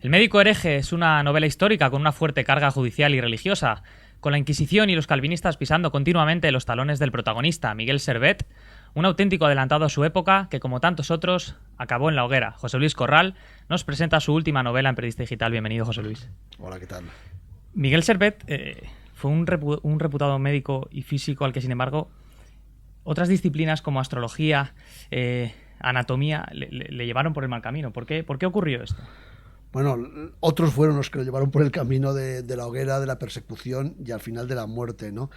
El médico hereje es una novela histórica con una fuerte carga judicial y religiosa, con la Inquisición y los calvinistas pisando continuamente los talones del protagonista, Miguel Servet, un auténtico adelantado a su época que, como tantos otros, acabó en la hoguera. José Luis Corral nos presenta su última novela en Periodista Digital. Bienvenido, José Luis. Hola, ¿qué tal? Miguel Servet fue un reputado médico y físico al que, sin embargo, otras disciplinas como astrología, anatomía, le llevaron por el mal camino. ¿Por qué ocurrió esto? Bueno, otros fueron los que lo llevaron por el camino de la hoguera, de la persecución y al final de la muerte, ¿no?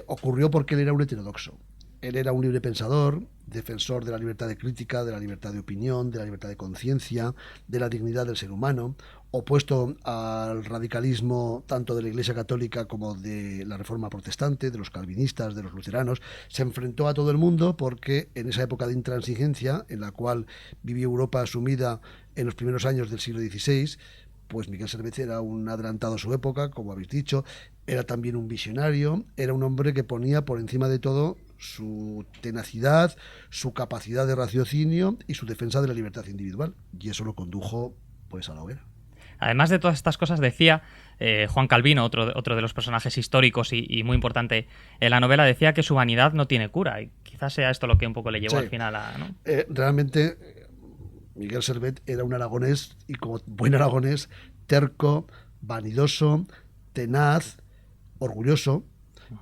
Ocurrió porque él era un heterodoxo. Él era un libre pensador, defensor de la libertad de crítica, de la libertad de opinión, de la libertad de conciencia, de la dignidad del ser humano, opuesto al radicalismo tanto de la Iglesia Católica como de la Reforma Protestante, de los calvinistas, de los luteranos. Se enfrentó a todo el mundo porque en esa época de intransigencia, en la cual vivió Europa sumida en los primeros años del siglo XVI, pues Miguel Servet era un adelantado a su época, como habéis dicho, era también un visionario, era un hombre que ponía por encima de todo su tenacidad, su capacidad de raciocinio y su defensa de la libertad individual, y eso lo condujo pues a la hoguera. Además de todas estas cosas, decía Juan Calvino, otro de los personajes históricos y muy importante en la novela, decía que su vanidad no tiene cura, y quizás sea esto lo que un poco le llevó al final a... ¿no? Realmente Miguel Servet era un aragonés, y como buen aragonés, terco, vanidoso, tenaz, orgulloso.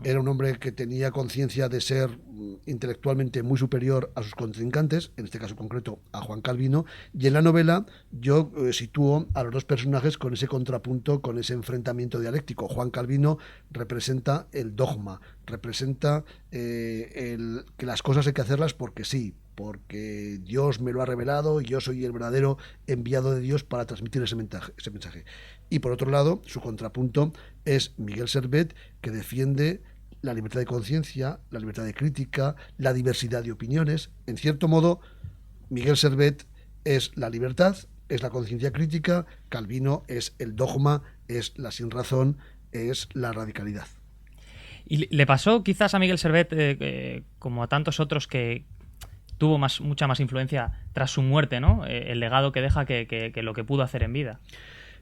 Era un hombre que tenía conciencia de ser intelectualmente muy superior a sus contrincantes, en este caso concreto a Juan Calvino, y en la novela yo sitúo a los dos personajes con ese contrapunto, con ese enfrentamiento dialéctico. Juan Calvino representa el dogma, representa que las cosas hay que hacerlas porque sí, porque Dios me lo ha revelado y yo soy el verdadero enviado de Dios para transmitir ese mensaje. Y por otro lado, su contrapunto es Miguel Servet, que defiende la libertad de conciencia, la libertad de crítica, la diversidad de opiniones. En cierto modo, Miguel Servet es la libertad, es la conciencia crítica, Calvino es el dogma, es la sinrazón, es la radicalidad. Y le pasó quizás a Miguel Servet, como a tantos otros, que tuvo mucha más influencia tras su muerte, ¿no? El legado que deja que lo que pudo hacer en vida.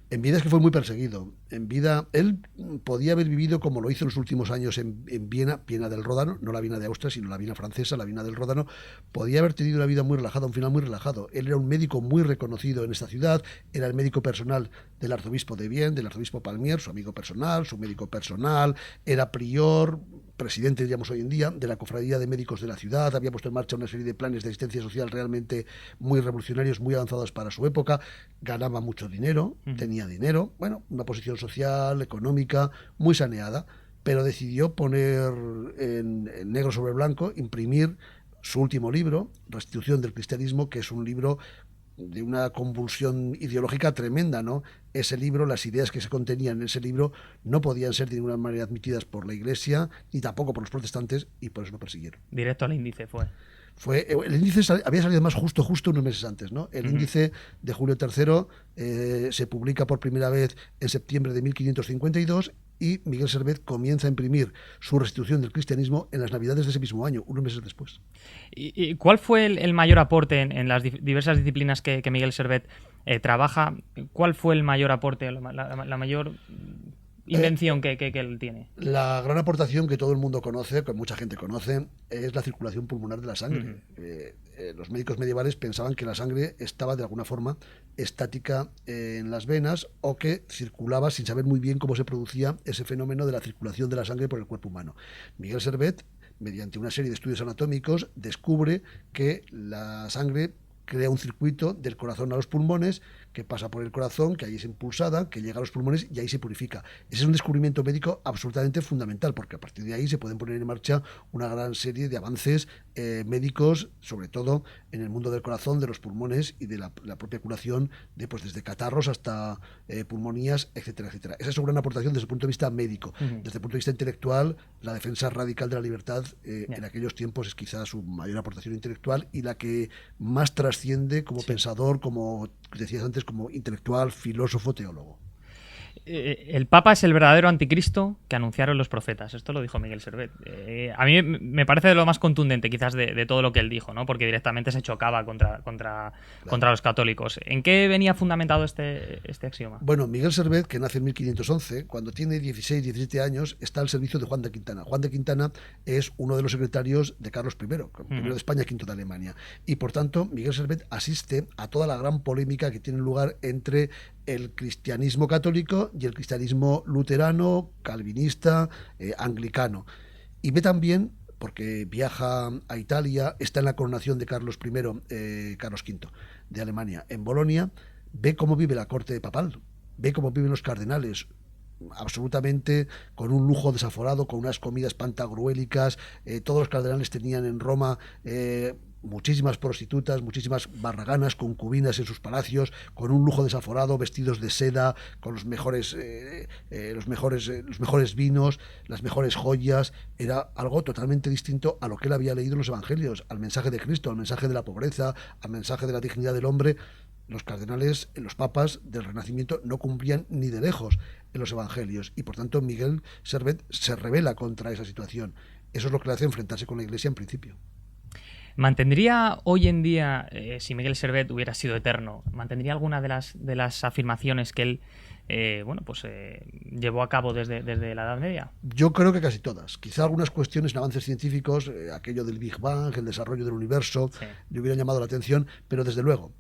En vida es que fue muy perseguido. En vida, él podía haber vivido como lo hizo en los últimos años en Viena, Viena del Ródano, no la Viena de Austria, sino la Viena francesa, la Viena del Ródano. Podía haber tenido una vida muy relajada, un final muy relajado. Él era un médico muy reconocido en esta ciudad, era el médico personal del arzobispo de Vienne, del arzobispo Palmier, su amigo personal, su médico personal, era prior, presidente, diríamos hoy en día, de la cofradía de médicos de la ciudad, había puesto en marcha una serie de planes de asistencia social realmente muy revolucionarios, muy avanzados para su época, ganaba mucho dinero, tenía dinero, bueno, una posición social, económica, muy saneada, pero decidió poner en negro sobre blanco, imprimir su último libro, Restitución del Cristianismo, que es un libro de una convulsión ideológica tremenda, ¿no? Ese libro, las ideas que se contenían en ese libro no podían ser de ninguna manera admitidas por la Iglesia, ni tampoco por los protestantes, y por eso lo persiguieron. Directo al índice fue. El índice había salido más justo unos meses antes, ¿no? El índice de Julio III se publica por primera vez en septiembre de 1552 y Miguel Servet comienza a imprimir su Restitución del Cristianismo en las Navidades de ese mismo año, unos meses después. ¿Y cuál fue el mayor aporte en las diversas disciplinas que Miguel Servet trabaja? ¿Cuál fue el mayor aporte, la mayor invención que él tiene? La gran aportación que todo el mundo conoce, que mucha gente conoce, es la circulación pulmonar de la sangre. Los médicos medievales pensaban que la sangre estaba de alguna forma estática en las venas o que circulaba sin saber muy bien cómo se producía ese fenómeno de la circulación de la sangre por el cuerpo humano. Miguel Servet, mediante una serie de estudios anatómicos, descubre que la sangre crea un circuito del corazón a los pulmones, que pasa por el corazón, que ahí es impulsada, que llega a los pulmones y ahí se purifica. Ese es un descubrimiento médico absolutamente fundamental, porque a partir de ahí se pueden poner en marcha una gran serie de avances médicos, sobre todo en el mundo del corazón, de los pulmones y de la propia curación de, pues, desde catarros hasta pulmonías, etcétera, etcétera. Esa es su gran aportación desde el punto de vista médico. Desde el punto de vista intelectual, la defensa radical de la libertad en aquellos tiempos es quizás su mayor aportación intelectual y la que más trasciende como pensador, como decías antes, como intelectual, filósofo, teólogo. el Papa es el verdadero anticristo que anunciaron los profetas. Esto lo dijo Miguel Servet. A mí me parece de lo más contundente quizás de todo lo que él dijo, ¿no? Porque directamente se chocaba contra los católicos. ¿En qué venía fundamentado este axioma? Bueno, Miguel Servet, que nace en 1511, cuando tiene 16, 17 años, está al servicio de Juan de Quintana. Juan de Quintana es uno de los secretarios de Carlos I, primero de España, quinto de Alemania. Y por tanto, Miguel Servet asiste a toda la gran polémica que tiene lugar entre el cristianismo católico y el cristianismo luterano, calvinista, anglicano. Y ve también, porque viaja a Italia, está en la coronación de Carlos I, Carlos V de Alemania, en Bolonia, ve cómo vive la corte papal, ve cómo viven los cardenales, absolutamente con un lujo desaforado, con unas comidas pantagruélicas. Todos los cardenales tenían en Roma muchísimas prostitutas, muchísimas barraganas, concubinas en sus palacios, con un lujo desaforado, vestidos de seda, con los mejores vinos, las mejores joyas. Era algo totalmente distinto a lo que él había leído en los evangelios, al mensaje de Cristo, al mensaje de la pobreza, al mensaje de la dignidad del hombre. Los cardenales, los papas del Renacimiento no cumplían ni de lejos en los evangelios, y por tanto Miguel Servet se rebela contra esa situación. Eso es lo que le hace enfrentarse con la Iglesia en principio. ¿Mantendría hoy en día, si Miguel Servet hubiera sido eterno, mantendría alguna de las afirmaciones que él llevó a cabo desde la Edad Media? Yo creo que casi todas. Quizá algunas cuestiones en avances científicos, aquello del Big Bang, el desarrollo del universo, sí, le hubieran llamado la atención, pero desde luego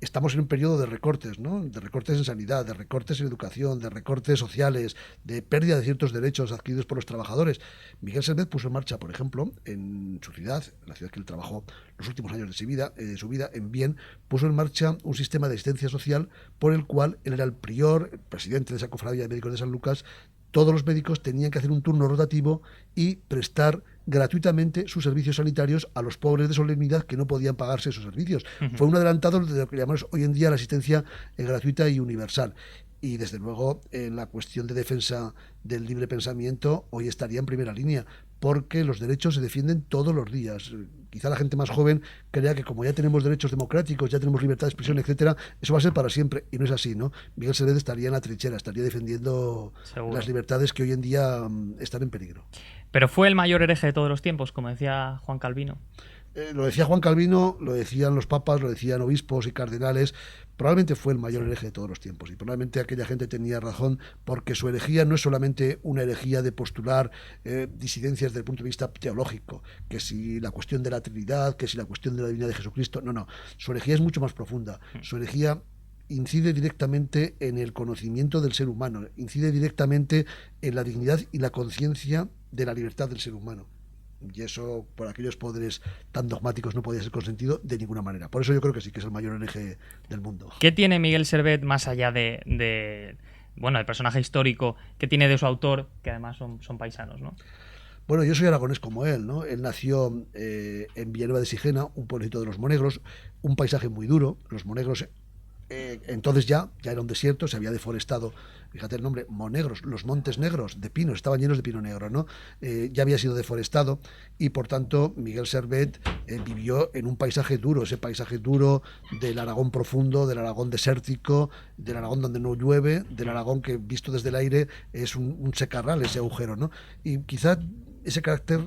estamos en un periodo de recortes, ¿no? De recortes en sanidad, de recortes en educación, de recortes sociales, de pérdida de ciertos derechos adquiridos por los trabajadores. Miguel Servet puso en marcha, por ejemplo, en su ciudad, la ciudad que él trabajó los últimos años de su vida, en Vienne, puso en marcha un sistema de asistencia social por el cual él era el prior, el presidente de esa cofradía de médicos de San Lucas. Todos los médicos tenían que hacer un turno rotativo y prestar gratuitamente sus servicios sanitarios a los pobres de solemnidad que no podían pagarse esos servicios. Fue un adelantado de lo que llamamos hoy en día la asistencia gratuita y universal. Y desde luego en la cuestión de defensa del libre pensamiento hoy estaría en primera línea, porque los derechos se defienden todos los días. Quizá la gente más joven crea que como ya tenemos derechos democráticos, ya tenemos libertad de expresión, etcétera, eso va a ser para siempre, y no es así, ¿no? Miguel Servet estaría en la trinchera, estaría defendiendo las libertades que hoy en día están en peligro. Pero fue el mayor hereje de todos los tiempos, como decía Juan Calvino. Lo decía Juan Calvino, lo decían los papas, lo decían obispos y cardenales. Probablemente fue el mayor hereje de todos los tiempos, y probablemente aquella gente tenía razón, porque su herejía no es solamente una herejía de postular disidencias desde el punto de vista teológico, que si la cuestión de la Trinidad, que si la cuestión de la divinidad de Jesucristo. No, su herejía es mucho más profunda. Su herejía incide directamente en el conocimiento del ser humano, incide directamente en la dignidad y la conciencia de la libertad del ser humano. Y eso, por aquellos poderes tan dogmáticos, no podía ser consentido de ninguna manera. Por eso yo creo que sí que es el mayor hereje del mundo. ¿Qué tiene Miguel Servet más allá del personaje histórico que tiene de su autor, que además son paisanos, ¿no? Bueno, yo soy aragonés como él, ¿no? Él nació en Villanueva de Sigena, un pueblito de los monegros, un paisaje muy duro. Los monegros entonces ya era un desierto, se había deforestado, fíjate el nombre, Monegros, los montes negros de pinos, estaban llenos de pino negro, ¿no? Ya había sido deforestado, y por tanto Miguel Servet vivió en un paisaje duro, ese paisaje duro del Aragón profundo, del Aragón desértico, del Aragón donde no llueve, del Aragón que visto desde el aire es un secarral, ese agujero, ¿no? Y quizá ese carácter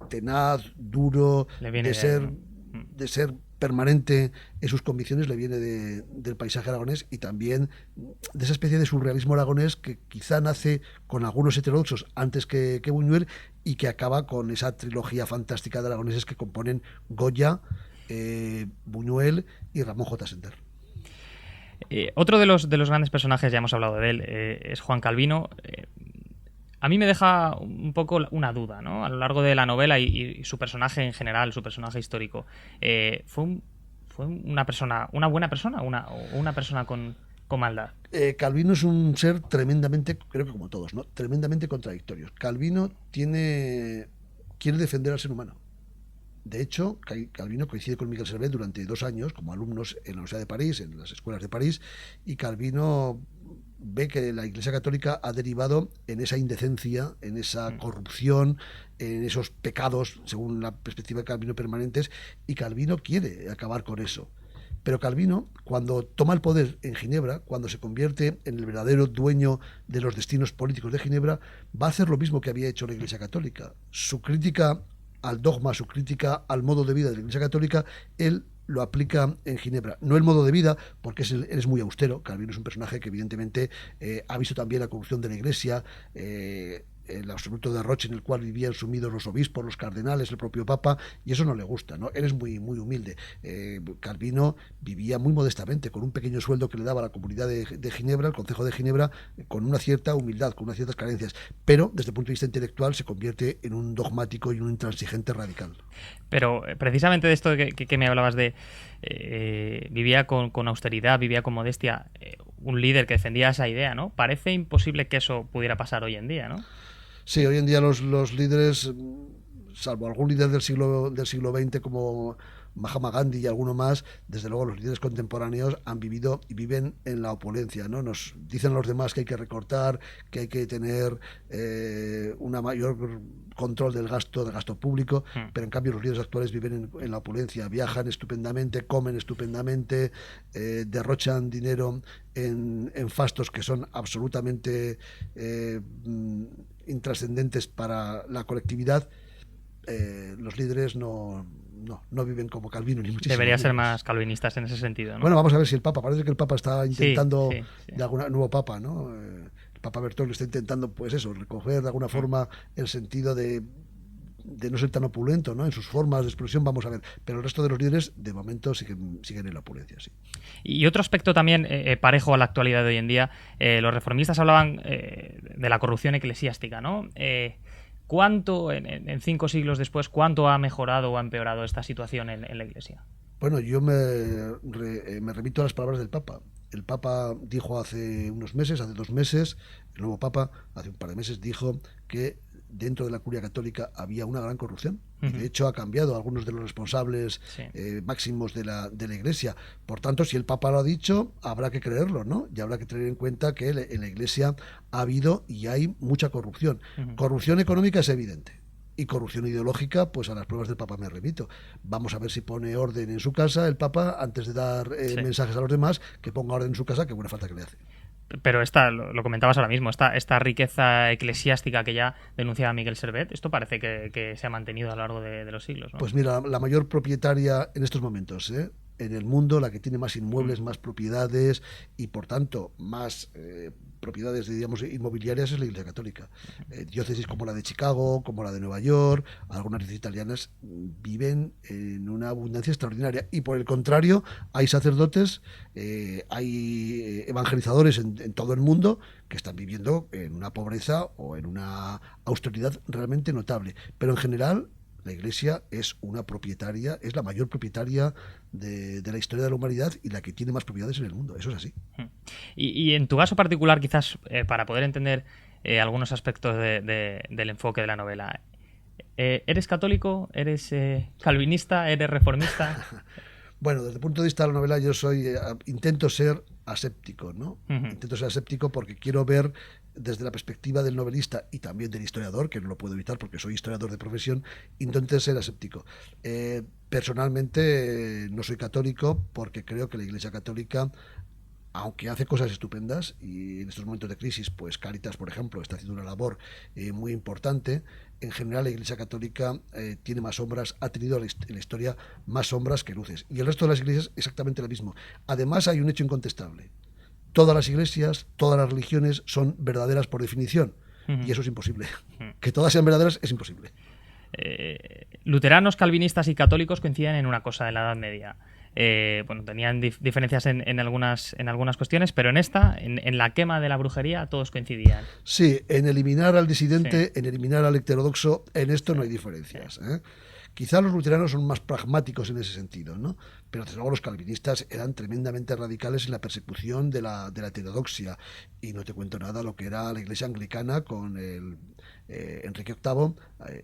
tenaz, duro, de ser permanente en sus convicciones, le viene del paisaje aragonés, y también de esa especie de surrealismo aragonés que quizá nace con algunos heterodoxos antes que Buñuel, y que acaba con esa trilogía fantástica de aragoneses que componen Goya, Buñuel y Ramón J. Sender. Otro de los grandes personajes, ya hemos hablado de él, es Juan Calvino. A mí me deja un poco una duda, ¿no? A lo largo de la novela y su personaje en general, su personaje histórico. ¿Fue una buena persona o una persona con maldad? Calvino es un ser tremendamente, creo que como todos, ¿no? Tremendamente contradictorio. Calvino quiere defender al ser humano. De hecho, Calvino coincide con Miguel Servet durante 2 años como alumnos en la Universidad de París, en las escuelas de París, y Calvino ve que la Iglesia Católica ha derivado en esa indecencia, en esa corrupción, en esos pecados, según la perspectiva de Calvino, permanentes, y Calvino quiere acabar con eso. Pero Calvino, cuando toma el poder en Ginebra, cuando se convierte en el verdadero dueño de los destinos políticos de Ginebra, va a hacer lo mismo que había hecho la Iglesia Católica. Su crítica al dogma, su crítica al modo de vida de la Iglesia Católica, él lo aplica en Ginebra. No el modo de vida, porque él es muy austero. Calvino es un personaje que evidentemente ha visto también la corrupción de la Iglesia, el absoluto derroche en el cual vivían sumidos los obispos, los cardenales, el propio Papa, y eso no le gusta, ¿no? Él es muy, muy humilde. Calvino vivía muy modestamente, con un pequeño sueldo que le daba la comunidad de Ginebra, el Concejo de Ginebra, con una cierta humildad, con unas ciertas carencias, pero desde el punto de vista intelectual se convierte en un dogmático y un intransigente radical. Pero precisamente de esto que me hablabas de vivía con austeridad, vivía con modestia, un líder que defendía esa idea, ¿no? Parece imposible que eso pudiera pasar hoy en día, ¿no? Sí, hoy en día los líderes, salvo algún líder del siglo XX como Mahatma Gandhi y alguno más, desde luego los líderes contemporáneos han vivido y viven en la opulencia, ¿no? Nos dicen a los demás que hay que recortar, que hay que tener una mayor control del gasto público, pero en cambio los líderes actuales viven en la opulencia, viajan estupendamente, comen estupendamente, derrochan dinero en fastos que son absolutamente intrascendentes para la colectividad. Los líderes no viven como Calvino, ni muchísimo Debería menos. ser más calvinistas en ese sentido, ¿no? Bueno, vamos a ver si el Papa, parece que el Papa está intentando, sí. de alguna nuevo Papa, ¿no? El Papa Bertoglio está intentando, pues eso, recoger de alguna forma el sentido de no ser tan opulento, ¿no? En sus formas de expresión, vamos a ver. Pero el resto de los líderes, de momento, siguen en la opulencia, sí. Y otro aspecto también parejo a la actualidad de hoy en día, los reformistas hablaban de la corrupción eclesiástica, ¿no? ¿Cuánto, en 5 siglos después, cuánto ha mejorado o ha empeorado esta situación en la Iglesia? Bueno, yo me remito a las palabras del Papa. El Papa dijo hace 2 meses, el nuevo Papa, hace un par de meses, dijo que dentro de la curia católica había una gran corrupción. Y de hecho ha cambiado a algunos de los responsables máximos de la Iglesia. Por tanto, si el Papa lo ha dicho, habrá que creerlo, ¿no? Y habrá que tener en cuenta que en la Iglesia ha habido y hay mucha corrupción. Corrupción económica es evidente. Y corrupción ideológica, pues a las pruebas del Papa me remito. Vamos a ver si pone orden en su casa el Papa, antes de dar mensajes a los demás, que ponga orden en su casa, que buena falta que le hace. Pero lo comentabas ahora mismo, esta riqueza eclesiástica que ya denunciaba Miguel Servet, esto parece que se ha mantenido a lo largo de los siglos, ¿no? Pues mira, la mayor propietaria en estos momentos, en el mundo, la que tiene más inmuebles, más propiedades y por tanto más propiedades, digamos, inmobiliarias es la Iglesia Católica. Diócesis como la de Chicago, como la de Nueva York, algunas diócesis italianas viven en una abundancia extraordinaria y por el contrario hay sacerdotes, hay evangelizadores en todo el mundo que están viviendo en una pobreza o en una austeridad realmente notable, pero en general la Iglesia es una propietaria, es la mayor propietaria de la historia de la humanidad y la que tiene más propiedades en el mundo. Eso es así. Y en tu caso particular, quizás para poder entender algunos aspectos del enfoque de la novela, ¿eres católico? ¿Eres calvinista? ¿Eres reformista? Bueno, desde el punto de vista de la novela yo intento ser aséptico, ¿no? Intento ser aséptico porque quiero ver desde la perspectiva del novelista y también del historiador, que no lo puedo evitar porque soy historiador de profesión, intento ser aséptico. Personalmente no soy católico porque creo que la Iglesia Católica, aunque hace cosas estupendas, y en estos momentos de crisis, pues Cáritas, por ejemplo, está haciendo una labor muy importante, en general la Iglesia Católica tiene más sombras, ha tenido en la historia más sombras que luces. Y el resto de las iglesias exactamente lo mismo. Además hay un hecho incontestable. Todas las iglesias, todas las religiones son verdaderas por definición. Y eso es imposible. Que todas sean verdaderas es imposible. Luteranos, calvinistas y católicos coinciden en una cosa en la Edad Media. Bueno, tenían diferencias en algunas cuestiones, pero en la quema de la brujería, todos coincidían. Sí, en eliminar al disidente, en eliminar al heterodoxo, en esto no hay diferencias. Quizá los luteranos son más pragmáticos en ese sentido, ¿no? Pero desde luego los calvinistas eran tremendamente radicales en la persecución de la heterodoxia. Y no te cuento nada lo que era la Iglesia anglicana con el Enrique VIII,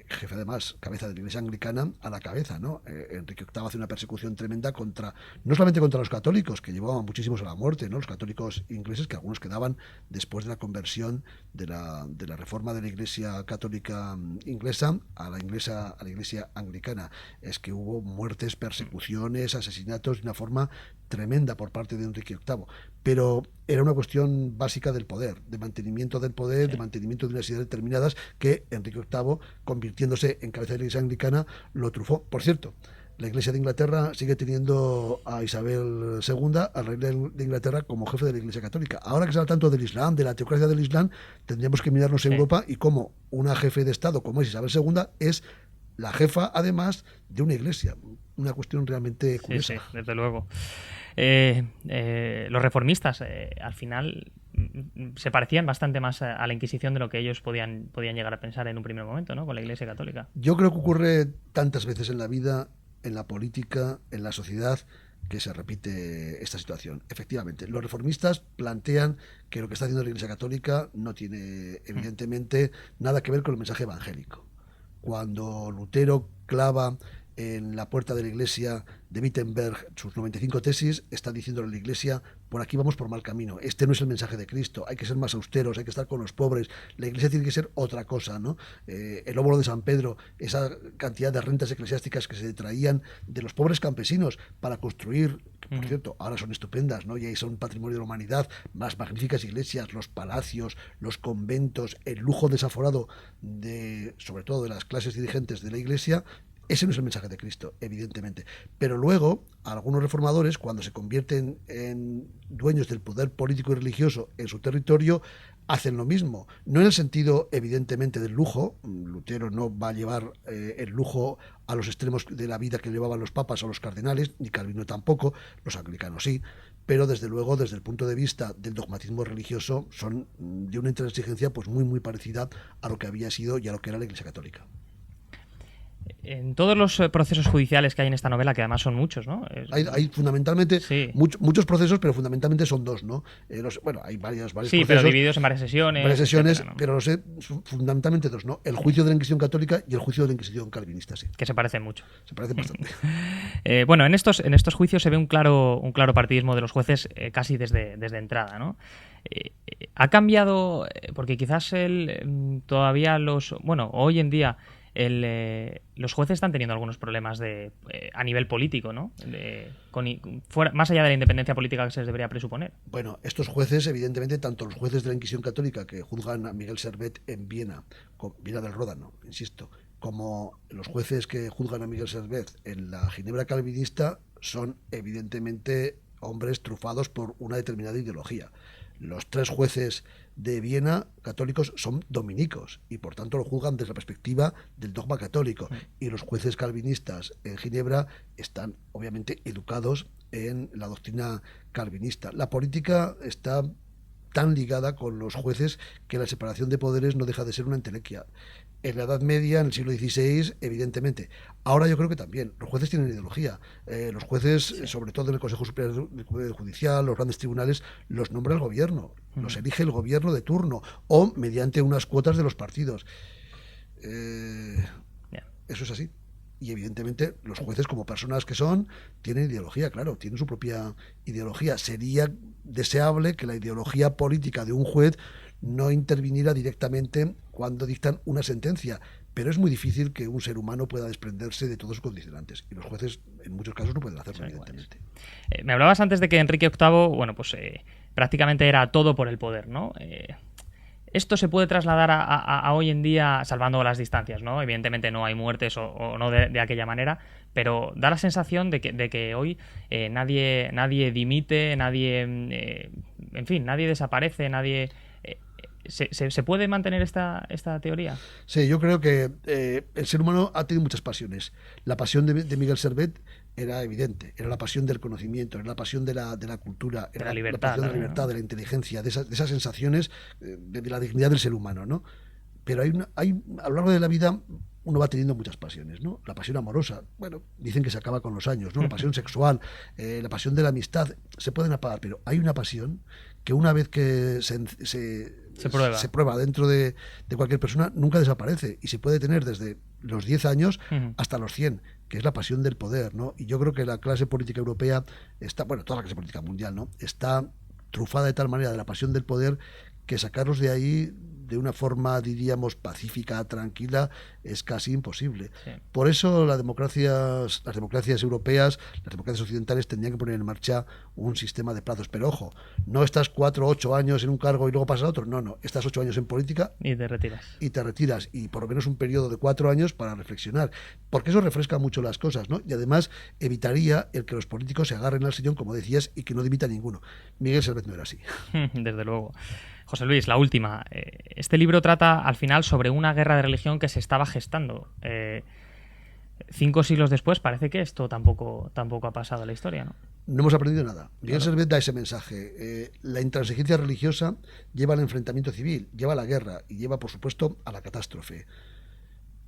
jefe además, cabeza de la Iglesia anglicana, a la cabeza, ¿no? Enrique VIII hace una persecución tremenda contra no solamente contra los católicos, que llevaban muchísimos a la muerte, ¿no? Los católicos ingleses, que algunos quedaban después de la conversión de la reforma de la Iglesia católica inglesa a la Iglesia anglicana. Es que hubo muertes, persecuciones, asesinatos de una forma tremenda por parte de Enrique VIII, pero era una cuestión básica del poder, de mantenimiento del poder, de mantenimiento de unas ideas determinadas que Enrique VIII, convirtiéndose en cabeza de la Iglesia anglicana, lo trufó. Por cierto, la Iglesia de Inglaterra sigue teniendo a Isabel II, al rey de Inglaterra, como jefe de la Iglesia católica. Ahora que se habla tanto del Islam, de la teocracia del Islam, tendríamos que mirarnos a Europa y cómo una jefe de Estado como es Isabel II es la jefa, además, de una iglesia. Una cuestión realmente curiosa. Sí, desde luego. Los reformistas, al final, se parecían bastante más a la Inquisición de lo que ellos podían llegar a pensar en un primer momento, ¿no? Con la Iglesia católica. Yo creo que ocurre tantas veces en la vida, en la política, en la sociedad, que se repite esta situación. Efectivamente, los reformistas plantean que lo que está haciendo la Iglesia católica no tiene, evidentemente, nada que ver con el mensaje evangélico. Cuando Lutero clava en la puerta de la iglesia de Wittenberg sus 95 tesis, está diciéndole a la iglesia: por aquí vamos por mal camino, este no es el mensaje de Cristo, hay que ser más austeros, hay que estar con los pobres, la iglesia tiene que ser otra cosa, ¿no? El óbolo de San Pedro, esa cantidad de rentas eclesiásticas que se detraían de los pobres campesinos para construir, que por cierto ahora son estupendas, ¿no? Y ahí son patrimonio de la humanidad, más magníficas iglesias, los palacios, los conventos, el lujo desaforado sobre todo de las clases dirigentes de la iglesia. Ese no es el mensaje de Cristo, evidentemente. Pero luego, algunos reformadores, cuando se convierten en dueños del poder político y religioso en su territorio, hacen lo mismo. No en el sentido, evidentemente, del lujo. Lutero no va a llevar el lujo a los extremos de la vida que llevaban los papas o los cardenales, ni Calvino tampoco, los anglicanos sí, pero desde luego, desde el punto de vista del dogmatismo religioso, son de una intransigencia pues muy, muy parecida a lo que había sido y a lo que era la Iglesia católica. En todos los procesos judiciales que hay en esta novela, que además son muchos, ¿no? Hay fundamentalmente muchos procesos, pero fundamentalmente son dos, ¿no? Hay varios sí, procesos. Pero divididos en varias sesiones. Etcétera, ¿no? Pero fundamentalmente dos, ¿no? El juicio de la Inquisición católica y el juicio de la Inquisición calvinista, sí. Que se parecen mucho. Se parecen bastante. Bueno, en estos juicios se ve un claro partidismo de los jueces casi desde entrada, ¿no? Ha cambiado, porque quizás todavía hoy en día los jueces están teniendo algunos problemas a nivel político, ¿no? Más allá de la independencia política que se les debería presuponer. Bueno, estos jueces, evidentemente, tanto los jueces de la Inquisición católica que juzgan a Miguel Servet en Viena del Ródano, insisto, como los jueces que juzgan a Miguel Servet en la Ginebra calvinista, son evidentemente hombres trufados por una determinada ideología. Los tres jueces de Viena católicos son dominicos y por tanto lo juzgan desde la perspectiva del dogma católico, y los jueces calvinistas en Ginebra están obviamente educados en la doctrina calvinista. La política está tan ligada con los jueces que la separación de poderes no deja de ser una entelequia. En la Edad Media, en el siglo XVI, evidentemente. Ahora yo creo que también. Los jueces tienen ideología. Los jueces, sobre todo en el Consejo Superior del Poder Judicial, los grandes tribunales, los nombra el gobierno. Los elige el gobierno de turno o mediante unas cuotas de los partidos. Eso es así. Y evidentemente los jueces, como personas que son, tienen ideología, claro, tienen su propia ideología. Sería deseable que la ideología política de un juez no interviniera directamente cuando dictan una sentencia, pero es muy difícil que un ser humano pueda desprenderse de todos sus condicionantes, y los jueces en muchos casos no pueden hacerlo, evidentemente. Me hablabas antes de que Enrique VIII, prácticamente era todo por el poder, ¿no? Esto se puede trasladar a hoy en día, salvando las distancias, ¿no? Evidentemente no hay muertes o no de aquella manera, pero da la sensación de que hoy nadie dimite, nadie desaparece, nadie... ¿Se puede mantener esta teoría? Sí, yo creo que el ser humano ha tenido muchas pasiones. La pasión de Miguel Servet era evidente, era la pasión del conocimiento, era la pasión de la cultura, era la pasión de la libertad, de la inteligencia, de esas sensaciones, de la dignidad del ser humano, ¿no? Pero a lo largo de la vida uno va teniendo muchas pasiones, ¿no? La pasión amorosa, bueno, dicen que se acaba con los años, ¿no? La pasión sexual, la pasión de la amistad, se pueden apagar, pero hay una pasión que una vez que se prueba dentro de cualquier persona, nunca desaparece, y se puede tener desde los 10 años hasta los 100, que es la pasión del poder, ¿no? Y yo creo que la clase política europea está, bueno, toda la clase política mundial, ¿no? Está trufada de tal manera de la pasión del poder que sacarlos de ahí de una forma, diríamos, pacífica, tranquila, es casi imposible. Sí. Por eso las democracias europeas, las democracias occidentales tendrían que poner en marcha un sistema de plazos. Pero ojo, no estás 4 o 8 años en un cargo y luego pasas a otro. No, estás 8 años en política y te retiras. Y por lo menos un periodo de 4 años para reflexionar. Porque eso refresca mucho las cosas, ¿no? Y además evitaría el que los políticos se agarren al sillón, como decías, y que no dimita ninguno. Miguel Servet no era así. Desde luego. José Luis, la última. Este libro trata al final sobre una guerra de religión que se estaba gestando. 5 siglos después parece que esto tampoco ha pasado en la historia, ¿no? No hemos aprendido nada. Miguel Claro. Servet da ese mensaje. La intransigencia religiosa lleva al enfrentamiento civil, lleva a la guerra y lleva, por supuesto, a la catástrofe.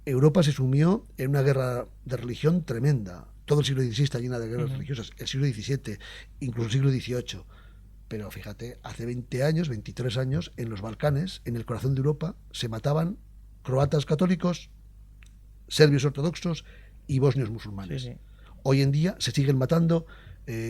Europa se sumió en una guerra de religión tremenda. Todo el siglo XVI está llena de guerras religiosas. El siglo XVII, incluso el siglo XVIII. Pero fíjate, hace 20 años, 23 años, en los Balcanes, en el corazón de Europa, se mataban croatas católicos, serbios ortodoxos y bosnios musulmanes. Sí, sí. Hoy en día se siguen matando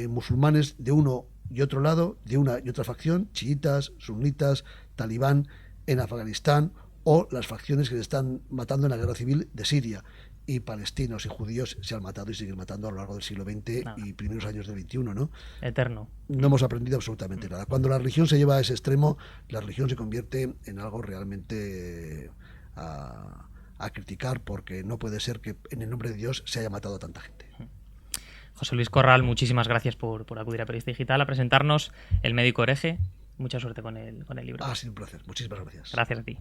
musulmanes de uno y otro lado, de una y otra facción, chiitas, sunitas, talibán en Afganistán, o las facciones que se están matando en la guerra civil de Siria. Y palestinos y judíos se han matado y siguen matando a lo largo del siglo XX y primeros años del XXI, ¿no? Eterno. No hemos aprendido absolutamente nada. Cuando la religión se lleva a ese extremo, la religión se convierte en algo realmente a criticar, porque no puede ser que en el nombre de Dios se haya matado a tanta gente. José Luis Corral, muchísimas gracias por acudir a Periodista Digital a presentarnos El médico hereje. Mucha suerte con el libro. Ha sido un placer. Muchísimas gracias. Gracias a ti.